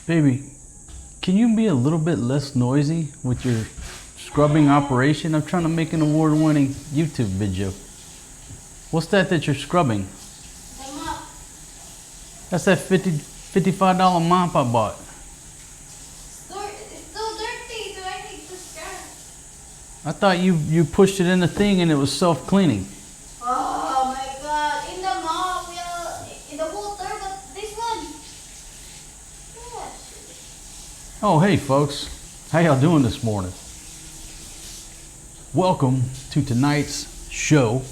Baby, can you be a little bit less noisy with your scrubbing operation? I'm trying to make an award-winning YouTube video. What's that you're scrubbing? The mop. That's that $55 mop I bought. It's still dirty, so I need to scrub. I thought you pushed it in the thing and it was self-cleaning. Oh my god, in the mop, in the water, but this one. Yes. Oh, hey folks. How y'all doing this morning? Welcome to tonight's show.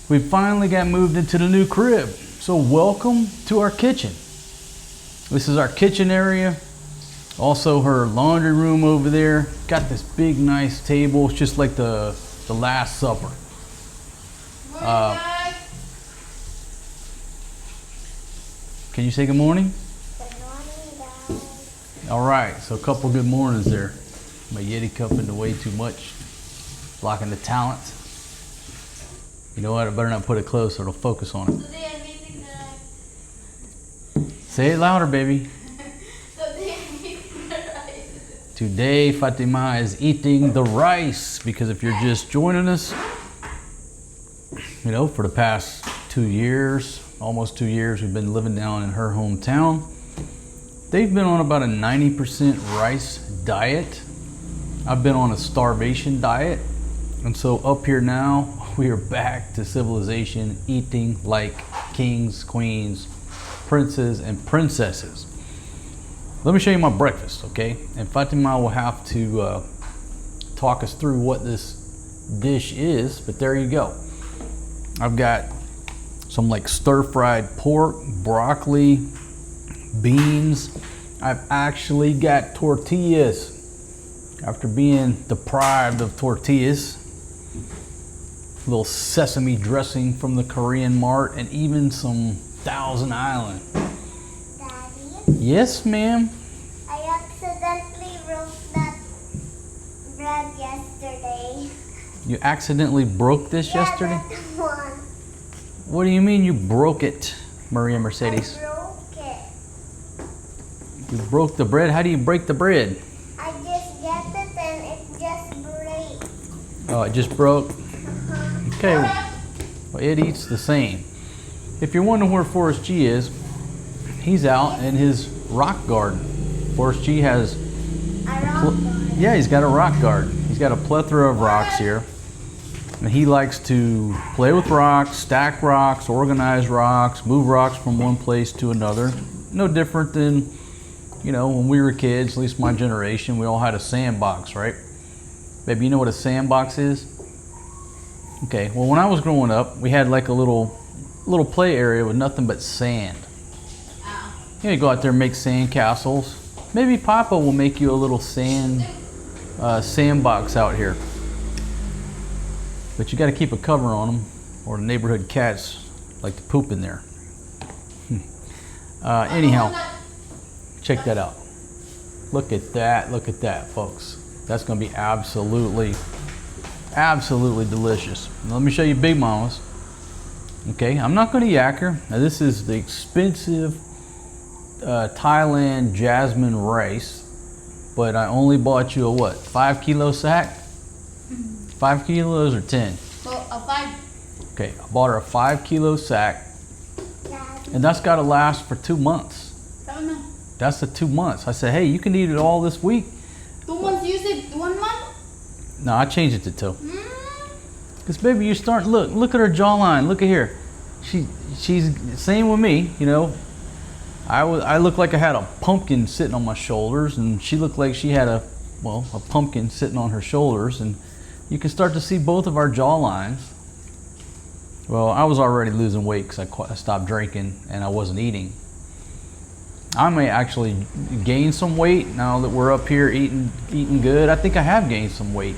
We finally got moved into the new crib. So welcome to our kitchen. This is our kitchen area. Also her laundry room over there. Got this big nice table. It's just like the Last Supper. Morning, guys. Can you say good morning? Good morning, guys. All right, so a couple good mornings there. My Yeti cup into way too much. Blocking the talent. You know what? I better not put it close or it'll focus on it. Today I'm eating Say it louder, baby. Today I'm eating the rice. Today, Fatima is eating the rice because if you're just joining us, you know, for the past 2 years, almost 2 years, we've been living down in her hometown. They've been on about a 90% rice diet. I've been on a starvation diet. And so up here now, we are back to civilization, eating like kings, queens, princes, and princesses. Let me show you my breakfast, okay? And Fatima will have to talk us through what this dish is, but there you go. I've got some like stir-fried pork, broccoli, beans. I've actually got tortillas after being deprived of tortillas. Little sesame dressing from the Korean Mart, and even some Thousand Island. Daddy? Yes, ma'am. I accidentally broke that bread yesterday. You accidentally broke this yesterday? That one. What do you mean you broke it, Maria Mercedes? I broke it. You broke the bread? How do you break the bread? I just get it and it just breaks. Oh, it just broke? Okay, well, it eats the same. If you're wondering where Forrest G is, he's out in his rock garden. Forrest G has, yeah, he's got a rock garden. He's got a plethora of rocks here. And he likes to play with rocks, stack rocks, organize rocks, move rocks from one place to another. No different than, you know, when we were kids, at least my generation, we all had a sandbox, right? Baby, you know what a sandbox is? Okay, well when I was growing up, we had like a little play area with nothing but sand. You know, you go out there and make sand castles. Maybe Papa will make you a little sandbox out here. But you got to keep a cover on them, or the neighborhood cats like to poop in there. Anyhow, check that out. Look at that, folks. That's going to be absolutely delicious. Now, let me show you Big Mama's. Okay, I'm not going to yak her. Now, this is the expensive Thailand jasmine rice, but I only bought you a what, 5 kilo sack? 5 kilos or 10? Well, a 5. Okay, I bought her a 5 kilo sack, and that's got to last for 2 months. That's the 2 months. I said, hey, you can eat it all this week. 2 months, you said 1 month? No, I changed it to 2. Because baby, you start, look at her jawline. Look at here. She's same with me, you know. I look like I had a pumpkin sitting on my shoulders, and she looked like she had a pumpkin sitting on her shoulders, and you can start to see both of our jawlines. Well, I was already losing weight because I stopped drinking and I wasn't eating. I may actually gain some weight now that we're up here eating good. I think I have gained some weight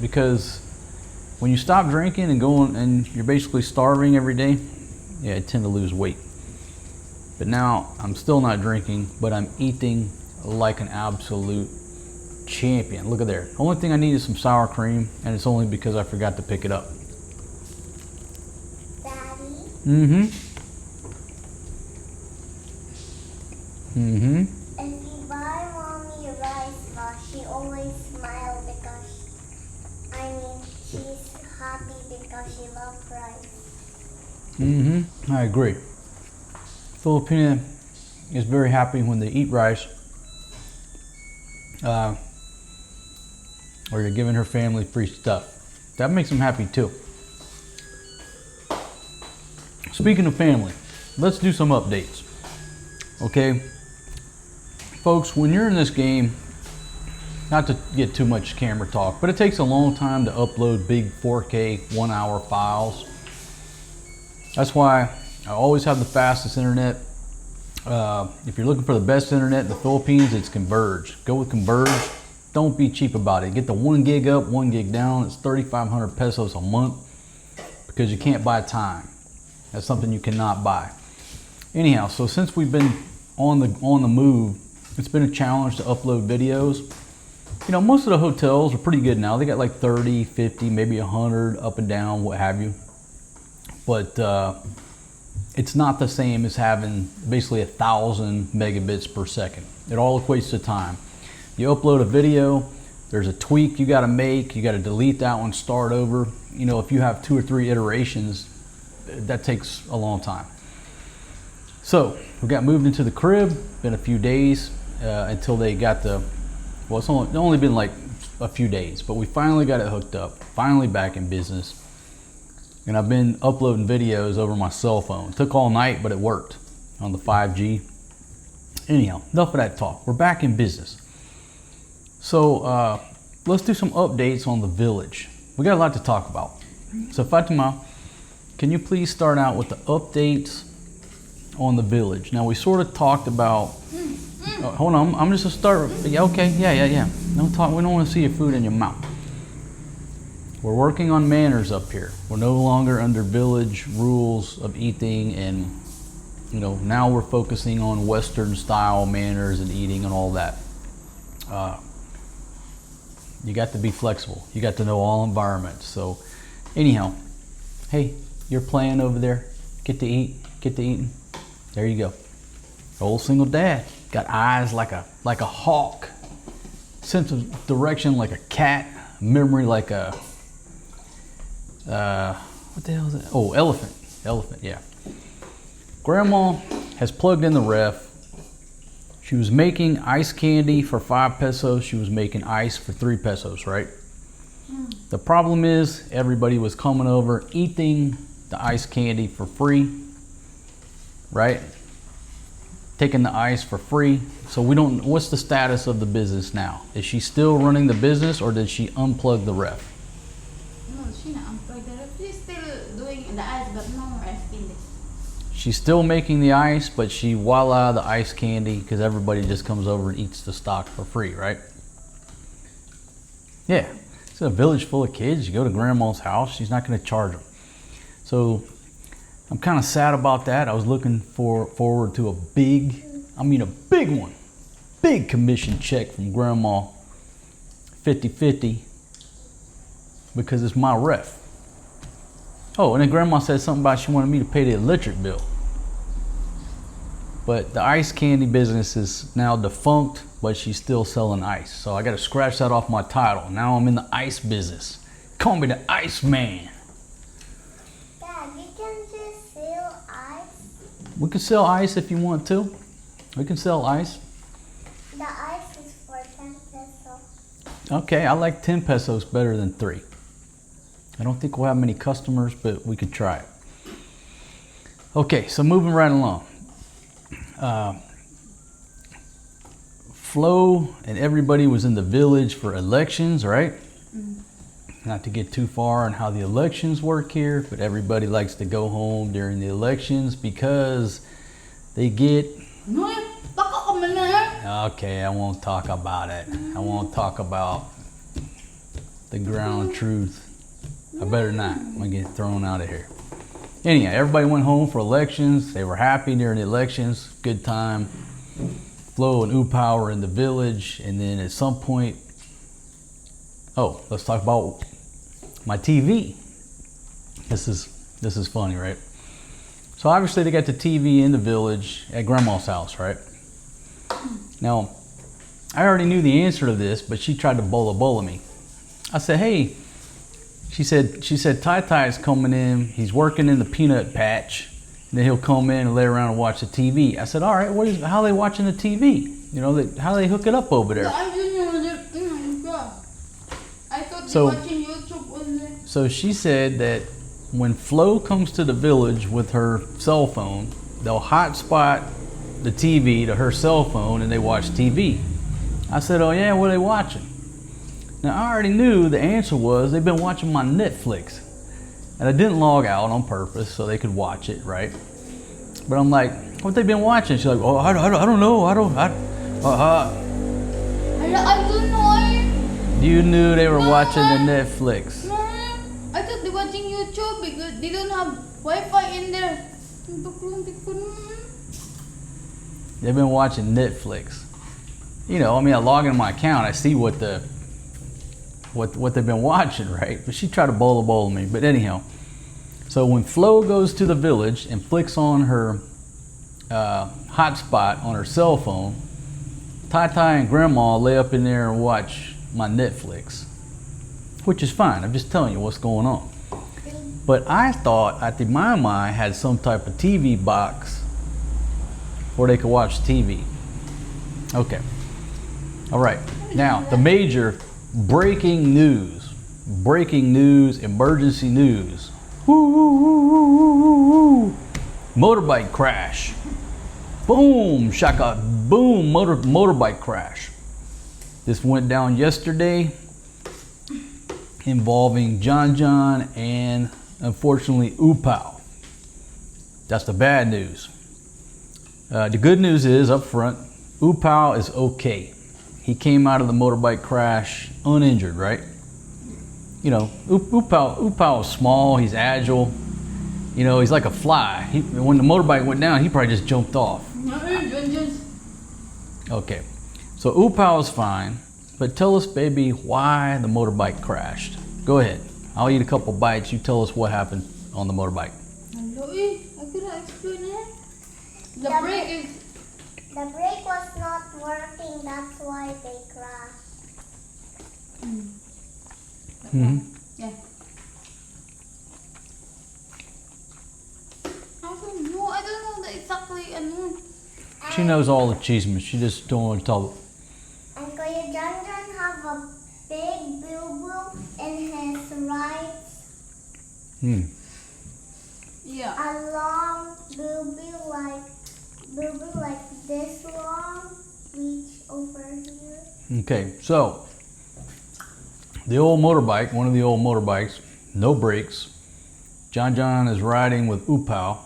because when you stop drinking and going and you're basically starving every day, yeah, I tend to lose weight. But now I'm still not drinking, but I'm eating like an absolute champion. Look at there. Only thing I need is some sour cream, and it's only because I forgot to pick it up. Daddy? Mm-hmm. Mm-hmm. If you buy mommy rice box, she always smiles because, she's happy because she loves rice. Mm-hmm. I agree. Filipina is very happy when they eat rice. Or you're giving her family free stuff. That makes them happy too. Speaking of family, let's do some updates. Okay, folks, when you're in this game, not to get too much camera talk, but it takes a long time to upload big 4K 1-hour files. That's why I always have the fastest internet. If you're looking for the best internet in the Philippines, it's Converge. Go with Converge. Don't be cheap about it. Get the 1 gig up, 1 gig down. It's 3,500 pesos a month because you can't buy time. That's something you cannot buy. Anyhow, so since we've been on the move, it's been a challenge to upload videos. You know, most of the hotels are pretty good now. They got like 30, 50, maybe 100 up and down, what have you. But it's not the same as having basically 1,000 megabits per second. It all equates to time. You upload a video, there's a tweak you got to make. You got to delete that one, start over. You know, if you have 2 or 3 iterations, that takes a long time. So we got moved into the crib. Been a few days until they got the. Well, it's only been like a few days, but we finally got it hooked up. Finally back in business. And I've been uploading videos over my cell phone. It took all night, but it worked on the 5G. Anyhow, enough of that talk. We're back in business. So let's do some updates on the village. We got a lot to talk about. So Fatima, can you please start out with the updates on the village? Now we sort of talked about. Hold on, I'm just gonna start. Yeah, okay, yeah. Don't talk. We don't want to see your food in your mouth. We're working on manners up here. We're no longer under village rules of eating, and you know, now we're focusing on Western style manners and eating and all that. You got to be flexible. You got to know all environments. So anyhow, hey, you're playing over there. Get to eat. Get to eating. There you go. Old single dad. Got eyes like a hawk. Sense of direction like a cat. Memory like a what the hell is that? Oh, elephant. Elephant, yeah. Grandma has plugged in the ref. She was making ice candy for 5 pesos. She was making ice for 3 pesos, right? The problem is everybody was coming over eating the ice candy for free, right? Taking the ice for free. So we don't, what's the status of the business now? Is she still running the business or did she unplug the ref? No, she not unplugged the ref. She's still doing the ice, but no more ice candy. She's still making the ice, but she voila the ice candy because everybody just comes over and eats the stock for free, right? Yeah, it's a village full of kids. You go to grandma's house, she's not going to charge them. So I'm kind of sad about that. I was looking forward to a big one, big commission check from grandma, 50-50, because it's my ref. Oh, and then grandma said something about she wanted me to pay the electric bill. But the ice candy business is now defunct, but she's still selling ice. So I got to scratch that off my title. Now I'm in the ice business. Call me the Ice Man. Dad, you can just sell ice. We can sell ice if you want to. We can sell ice. The ice is for 10 pesos. Okay, I like 10 pesos better than 3. I don't think we'll have many customers, but we could try it. Okay, so moving right along. Flo and everybody was in the village for elections, right? Not to get too far on how the elections work here, but everybody likes to go home during the elections because they get... Okay, I won't talk about it. I won't talk about the ground truth. I better not. I'm gonna get thrown out of here. Anyhow, everybody went home for elections. They were happy during the elections. Good time. Flo and Oopow were in the village, and then at some point, oh, let's talk about my TV. This is funny, right? So obviously they got the TV in the village at grandma's house, right? Now, I already knew the answer to this, but she tried to bola me. I said, hey, she said, Tai is coming in. He's working in the peanut patch. And then he'll come in and lay around and watch the TV. I said, all right, how are they watching the TV? You know, how do they hook it up over there? I thought So- they watching YouTube only. So she said that when Flo comes to the village with her cell phone, they'll hotspot the TV to her cell phone and they watch TV. I said, oh yeah, what are they watching? Now I already knew the answer was they've been watching my Netflix. And I didn't log out on purpose so they could watch it, right? But I'm like, what they been watching? She's like, oh, I don't know. I don't know. You knew they were watching the Netflix. No, I thought they watching YouTube because they don't have Wi-Fi in there. They've been watching Netflix. You know, I mean, I log into my account, I see what they've been watching, right? But she tried to bola me. But anyhow, so when Flo goes to the village and flicks on her hotspot on her cell phone, Tai and Grandma lay up in there and watch my Netflix, which is fine. I'm just telling you what's going on. But I thought Ate Mama had some type of TV box where they could watch TV. Okay. All right. Now, the major breaking news, emergency news. Woo, woo, woo, woo, woo, woo. Motorbike crash. Boom, shaka, boom, motorbike crash. This went down yesterday involving John and unfortunately Oopow. That's the bad news. The good news is up front, Oopow is okay. He came out of the motorbike crash uninjured, right? You know, Oopow is small, he's agile. You know, he's like a fly. When the motorbike went down, he probably just jumped off. Okay, so Oopow is fine, but tell us, baby, why the motorbike crashed. Go ahead. I'll eat a couple bites. You tell us what happened on the motorbike. I cannot explain it. The brake was not working, that's why they crashed. Mm-hmm. Yeah. I don't know exactly. She knows all the chismes. She just don't want to tell. And Kuya John have a big boo-boo in his right. Yeah. A long boo-boo like this long, reach over here. Okay, so the old motorbike, one of the old motorbikes, no brakes. John is riding with Oopow,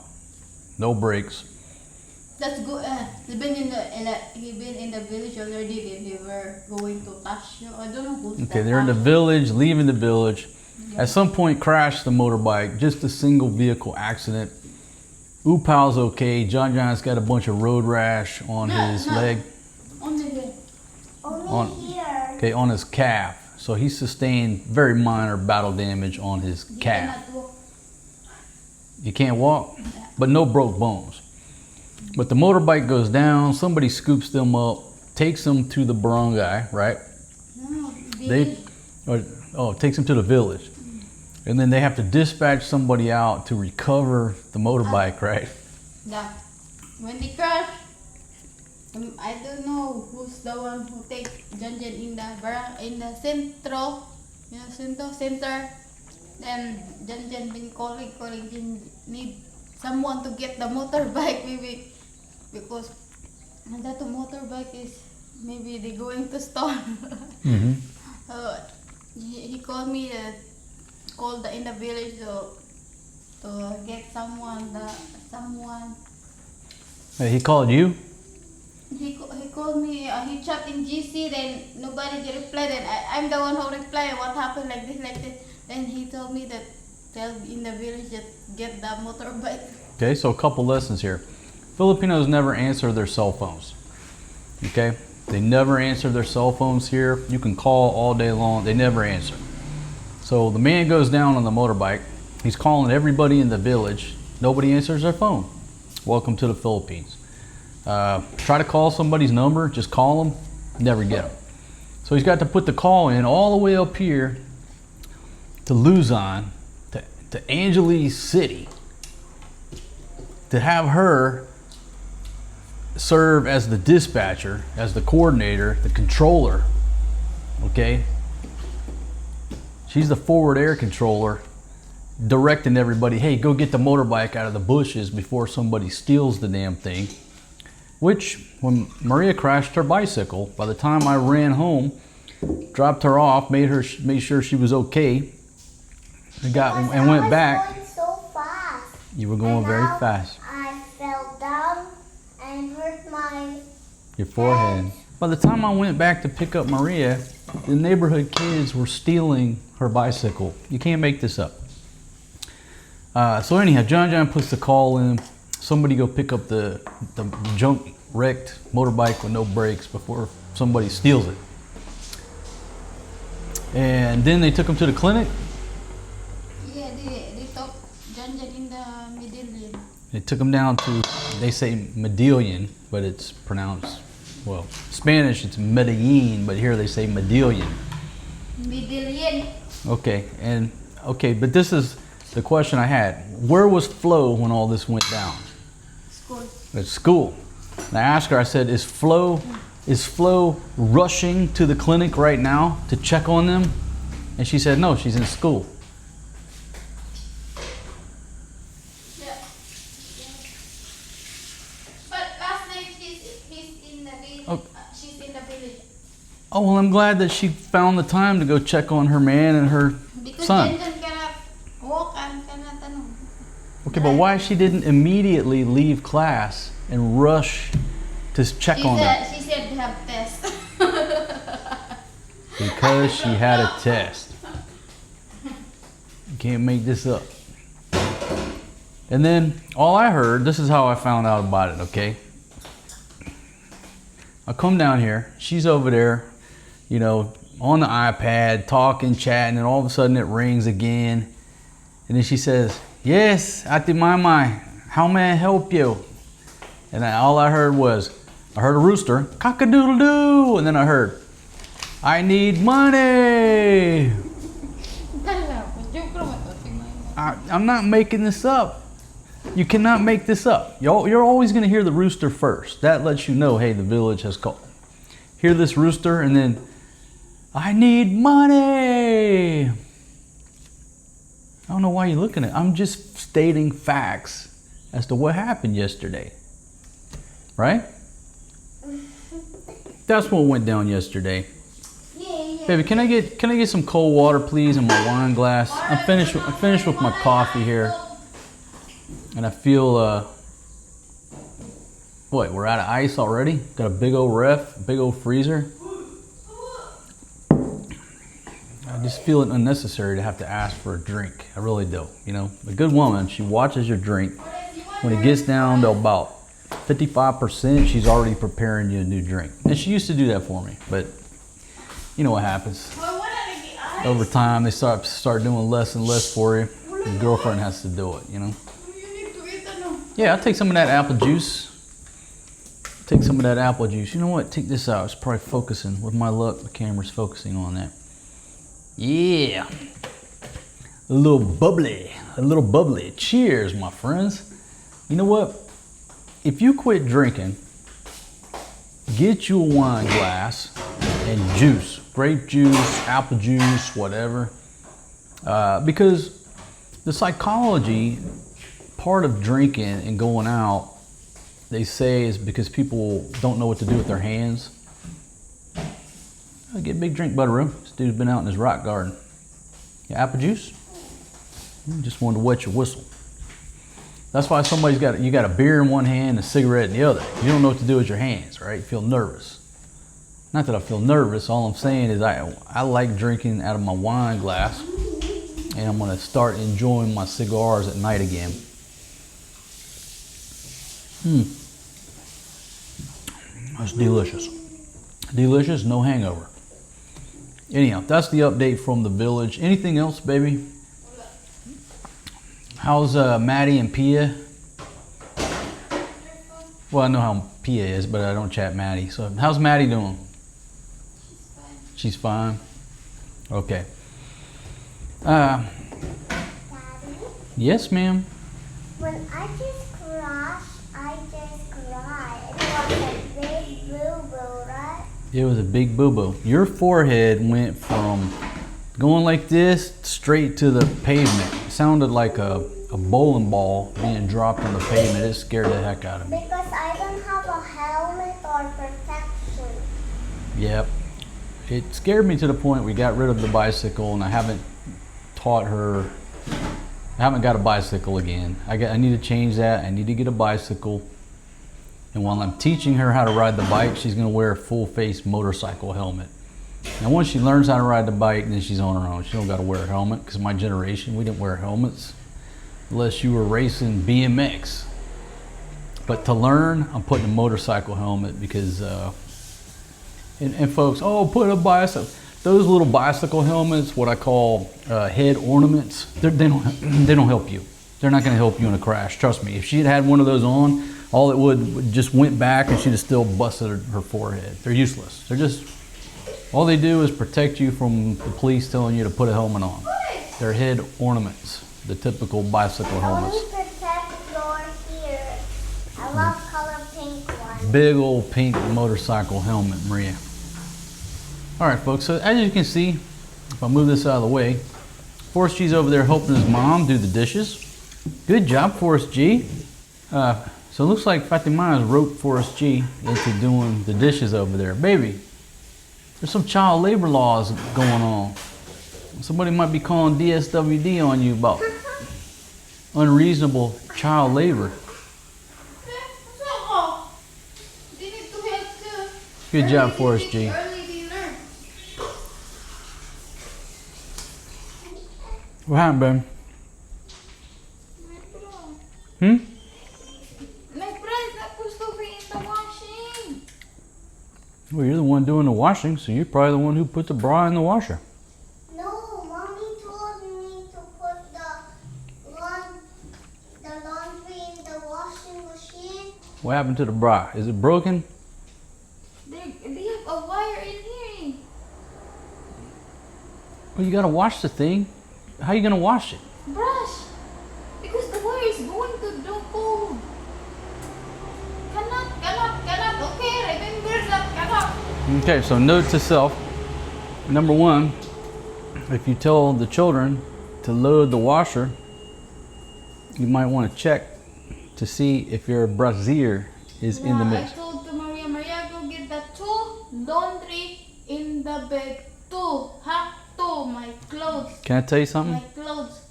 no brakes. That's good. He been in the village already. They were going to Tasio. I don't know who's Okay, they're in the village, leaving the village. At some point, crashed the motorbike. Just a single vehicle accident. Oopow's okay. John's got a bunch of road rash on his leg. Only here. Only here. Okay, on his calf. So he sustained very minor battle damage on his calf. Cannot walk. You can't walk, but no broke bones. But the motorbike goes down. Somebody scoops them up, takes them to the barangay, right? No, Takes them to the village. And then they have to dispatch somebody out to recover the motorbike, right? Yeah. When they crash, I don't know who's the one who take John in the centro, center. Then John been calling, need someone to get the motorbike maybe because that motorbike is maybe they going to store. Mm-hmm. He called me in the village to get someone. He called you? He called me. He chat in GC. Then nobody replied. Then I'm the one who replied. What happened like this. Then he told me that tell in the village that get the motorbike. Okay, so a couple lessons here. Filipinos never answer their cell phones. Okay, they never answer their cell phones here. You can call all day long. They never answer. So the man goes down on the motorbike. He's calling everybody in the village. Nobody answers their phone. Welcome to the Philippines. Try to call somebody's number, just call them, never get them. So he's got to put the call in all the way up here to Luzon, to Angeles City, to have her serve as the dispatcher, as the coordinator, the controller, okay? She's the forward air controller, directing everybody, hey, go get the motorbike out of the bushes before somebody steals the damn thing. Which, when Maria crashed her bicycle, by the time I ran home, dropped her off, made sure she was okay, and went back. Going so fast. You were going very fast. I fell down and hurt your forehead. By the time I went back to pick up Maria, the neighborhood kids were stealing her bicycle. You can't make this up. So anyhow, John puts the call in. Somebody go pick up the junk wrecked motorbike with no brakes before somebody steals it. And then they took him to the clinic. Yeah, they took John in the Medellin. They took him down to, they say Medellin, but it's pronounced, well, Spanish it's Medellin, but here they say Medellin. Medellin. Okay, but this is the question I had. Where was Flo when all this went down? School. At school. And I asked her, I said, is Flo rushing to the clinic right now to check on them? And she said, no, she's in school. Yeah. But last night he's in the village. Oh. She's in the village. Oh, well, I'm glad that she found the time to go check on her man and her Because son. Jen cannot walk and cannot ano. Okay, but why she didn't immediately leave class and rush to check on them? She said they have test. Because she had a test. You can't make this up. And then all I heard, this is how I found out about it, okay? I come down here, she's over there, you know, on the iPad, talking, chatting, and all of a sudden it rings again. And then she says, yes, Ate Mama, how may I help you? And all I heard was, I heard a rooster, cock-a-doodle-doo, and then I heard, I need money. I'm not making this up. You cannot make this up. You're always going to hear the rooster first. That lets you know, hey, the village has called. Hear this rooster, and then, I need money. I don't know why you're looking at it. I'm just stating facts as to what happened yesterday. Right? That's what went down yesterday. Yeah. Baby, can I get some cold water, please, in my wine glass? I'm finished with my coffee here. And I feel, what, we're out of ice already? Got a big old ref, big old freezer. I just feel it unnecessary to have to ask for a drink. I really do. You know, a good woman, she watches your drink. When it gets down to about 55%, she's already preparing you a new drink. And she used to do that for me, but you know what happens. Over time, they start doing less and less for you. Your girlfriend has to do it, you know. Yeah, I'll take some of that apple juice. Take some of that apple juice. You know what? Take this out. It's probably focusing. With my luck, the camera's focusing on that. Yeah. A little bubbly. A little bubbly. Cheers, my friends. You know what? If you quit drinking, get you a wine glass and juice. Grape juice, apple juice, whatever. Because the psychology part of drinking and going out, they say, is because people don't know what to do with their hands. Get a big drink, Butteroo. This dude's been out in his rock garden. Yeah, apple juice? Just wanted to wet your whistle. That's why you got a beer in one hand and a cigarette in the other. You don't know what to do with your hands, right? You feel nervous. Not that I feel nervous. All I'm saying is I like drinking out of my wine glass, and I'm gonna start enjoying my cigars at night again. That's delicious. Delicious, no hangover. Anyhow, that's the update from the village. Anything else, baby? How's Maddie and Pia? Well, I know how Pia is, but I don't chat Maddie. So how's Maddie doing? She's fine. She's fine. Okay. Daddy, Yes, ma'am. when I just crashed, I just cried. It was a big boo-boo, right? It was a big boo-boo. Your forehead went from going like this straight to the pavement. It sounded like a bowling ball being dropped on the pavement. It scared the heck out of me. Because I don't have a helmet or protection. Yep. It scared me to the point we got rid of the bicycle, and I haven't taught her. I haven't got a bicycle again. I need to change that. I need to get a bicycle. And while I'm teaching her how to ride the bike, she's going to wear a full face motorcycle helmet. And once she learns how to ride the bike, then she's on her own. She don't got to wear a helmet, because my generation, we didn't wear helmets unless you were racing BMX. But to learn, I'm putting a motorcycle helmet because, and folks, oh, put a bicycle. Those little bicycle helmets, what I call head ornaments, they don't help you. They're not going to help you in a crash. Trust me. If she had had one of those on, all it would just went back and she'd have still busted her forehead. They're useless. They're just, all they do is protect you from the police telling you to put a helmet on. They're head ornaments, the typical bicycle helmets. Only protect your here. I love color pink one. Big old pink motorcycle helmet, Maria. All right, folks, so as you can see, if I move this out of the way, Forrest G's over there helping his mom do the dishes. Good job, Forrest G. So it looks like Fatima has roped Forrest G into doing the dishes over there. Baby, there's some child labor laws going on. Somebody might be calling DSWD on you about unreasonable child labor. Good job, Forrest G. What happened, babe? My bra is not supposed to be in the washing. Well, you're the one doing the washing, so you're probably the one who put the bra in the washer. No, Mommy told me to put the laundry in the washing machine. What happened to the bra? Is it broken? They have a wire in here. Well, you gotta wash the thing. How are you gonna wash it? Brush. Because the wire is going to do cold. Cannot. Okay, remember that. Cannot. Okay, so note to self. Number one, if you tell the children to load the washer, you might want to check to see if your brassiere is in the mix. I told to Maria, go get the two laundry in the bed. Two, my clothes. Can I tell you something? My clothes.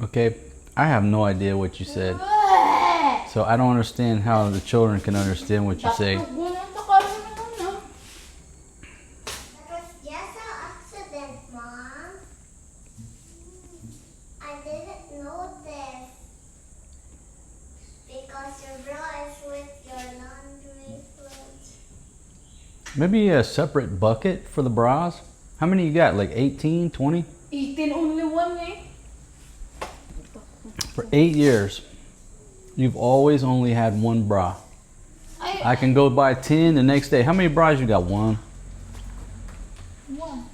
Okay, I have no idea what you said. So I don't understand how the children can understand what you say. That was just an accident, Mom. I didn't know this. Because your bra is with your laundry clothes. Maybe a separate bucket for the bras? How many you got? Like 18, 20? 18 only one, eh? For 8 years, you've always only had one bra. I can go buy 10 the next day. How many bras you got? One. One.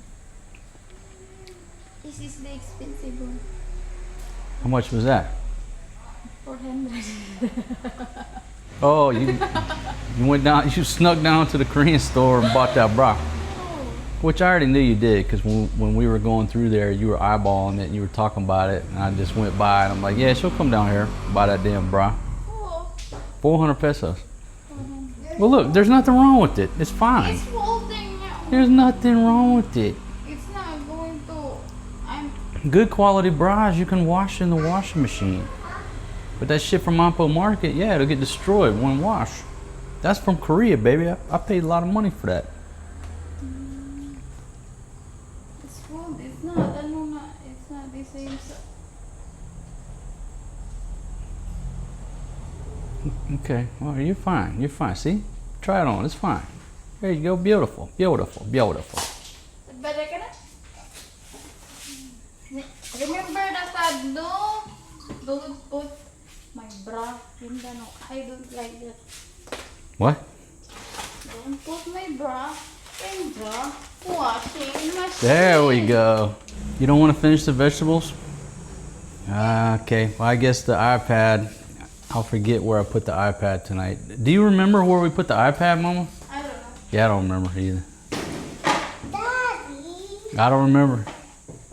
This is the expensive one. How much was that? 400. Oh, you went down, you snuck down to the Korean store and bought that bra. Which I already knew you did, because when we were going through there, you were eyeballing it and you were talking about it, and I just went by and I'm like, yeah, she'll come down here and buy that damn bra. 400 pesos. Well, look, there's nothing wrong with it. It's fine. It's folding now. There's nothing wrong with it. It's not going to. Good quality bras you can wash in the washing machine. But that shit from Oopow Market, yeah, it'll get destroyed one wash. That's from Korea, baby. I paid a lot of money for that. It's fold. It's not. It's not the same. Okay, well, you're fine. You're fine. See? Try it on. It's fine. There you go. Beautiful. Beautiful. Beautiful. Better ka na? Remember that I don't put my bra in the no. I don't like that. What? Don't put my bra in the washing machine. There we go. You don't want to finish the vegetables? Okay, well I guess the iPad, I'll forget where I put the iPad tonight. Do you remember where we put the iPad, Mama? I don't know. Yeah, I don't remember either. Daddy. I don't remember.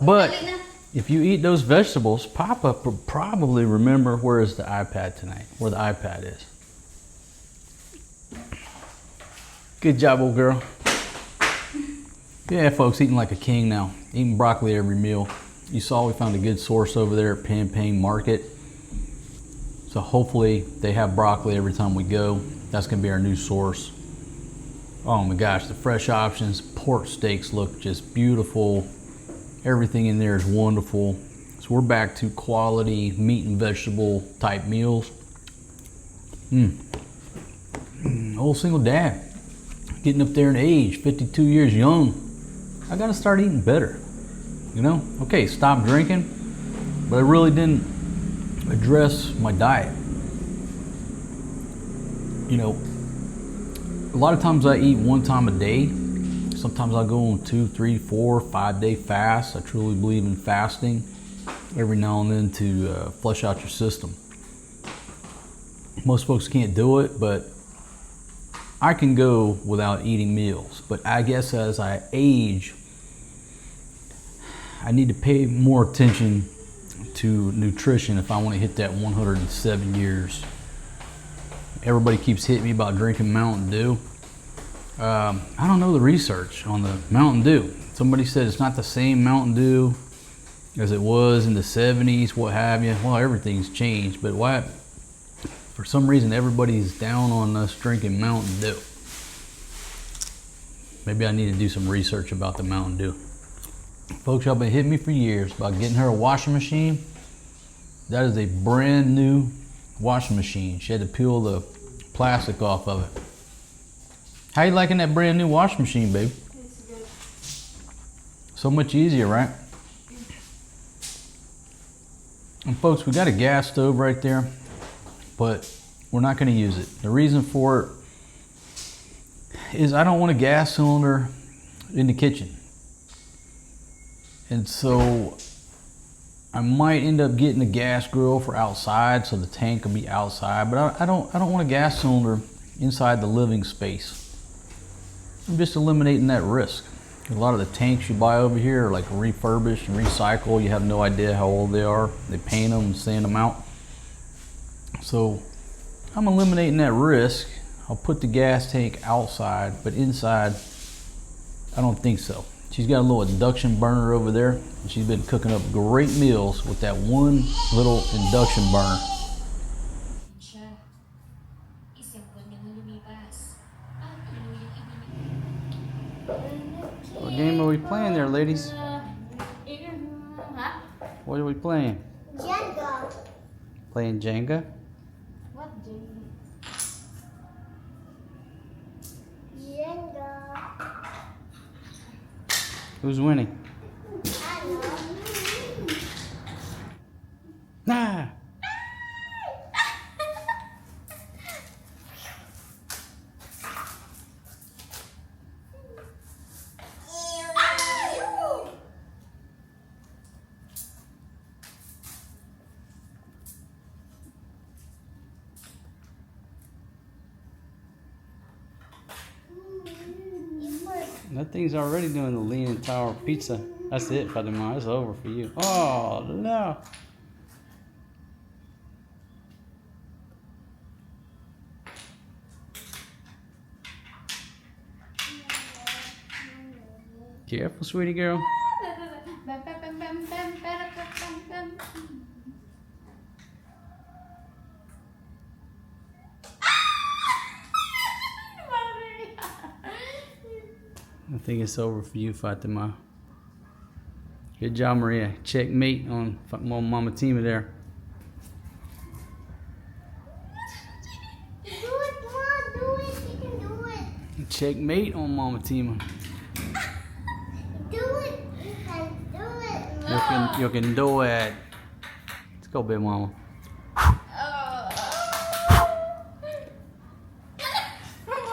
But Dali na. if you eat those vegetables, Papa will probably remember where is the iPad tonight, where the iPad is. Good job, old girl. Yeah, folks, eating like a king now. Eating broccoli every meal. You saw we found a good source over there at Pampane Market. So hopefully they have broccoli every time we go. That's gonna be our new source. Oh my gosh, the fresh options. Pork steaks look just beautiful. Everything in there is wonderful. So we're back to quality meat and vegetable type meals. Old single dad. Getting up there in age, 52 years young. I gotta start eating better. You know? Okay, stop drinking, but I really didn't address my diet. You know, a lot of times I eat one time a day. Sometimes I go on 2, 3, 4, 5 day fasts. I truly believe in fasting every now and then to flush out your system. Most folks can't do it, but I can go without eating meals. But I guess as I age, I need to pay more attention to nutrition if I want to hit that 107 years. Everybody keeps hitting me about drinking Mountain Dew. I don't know the research on the Mountain Dew. Somebody said it's not the same Mountain Dew as it was in the 70s, what have you. Well, everything's changed, but why? For some reason, everybody's down on us drinking Mountain Dew. Maybe I need to do some research about the Mountain Dew. Folks, y'all been hitting me for years about getting her a washing machine. That is a brand new washing machine. She had to peel the plastic off of it. How you liking that brand new washing machine, babe? It's good. So much easier, right? And folks, we got a gas stove right there, but we're not going to use it. The reason for it is I don't want a gas cylinder in the kitchen. And so I might end up getting a gas grill for outside so the tank will be outside, but I don't want a gas cylinder inside the living space. I'm just eliminating that risk. A lot of the tanks you buy over here are like refurbished and recycled. You have no idea how old they are. They paint them and sand them out. So I'm eliminating that risk. I'll put the gas tank outside, but inside, I don't think so. She's got a little induction burner over there, and she's been cooking up great meals with that one little induction burner. What game are we playing there, ladies? What are we playing? Jenga. Playing Jenga? What Jenga? Jenga. Who's winning? I know. Nah. That thing's already doing the Leaning Tower pizza. That's it, Fatima. It's over for you. Oh, no. Careful, sweetie girl. I think it's over for you, Fatima. Good job, Maria. Checkmate on Mama Tima there. Do it, Mom. Do it. You can do it. Checkmate on Mama Tima. Do it. You can do it. You can do it. Let's go, big mama.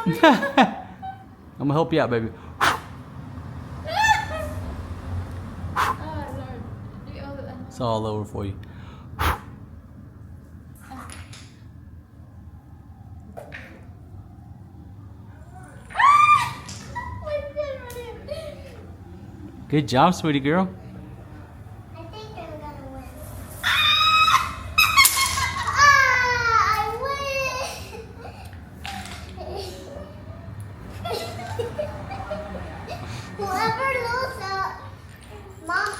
I'm gonna help you out, baby. Oh, Lord. It's all over for you. Good job, sweetie girl. I think I'm gonna win. I win! Whoever loses, Mom,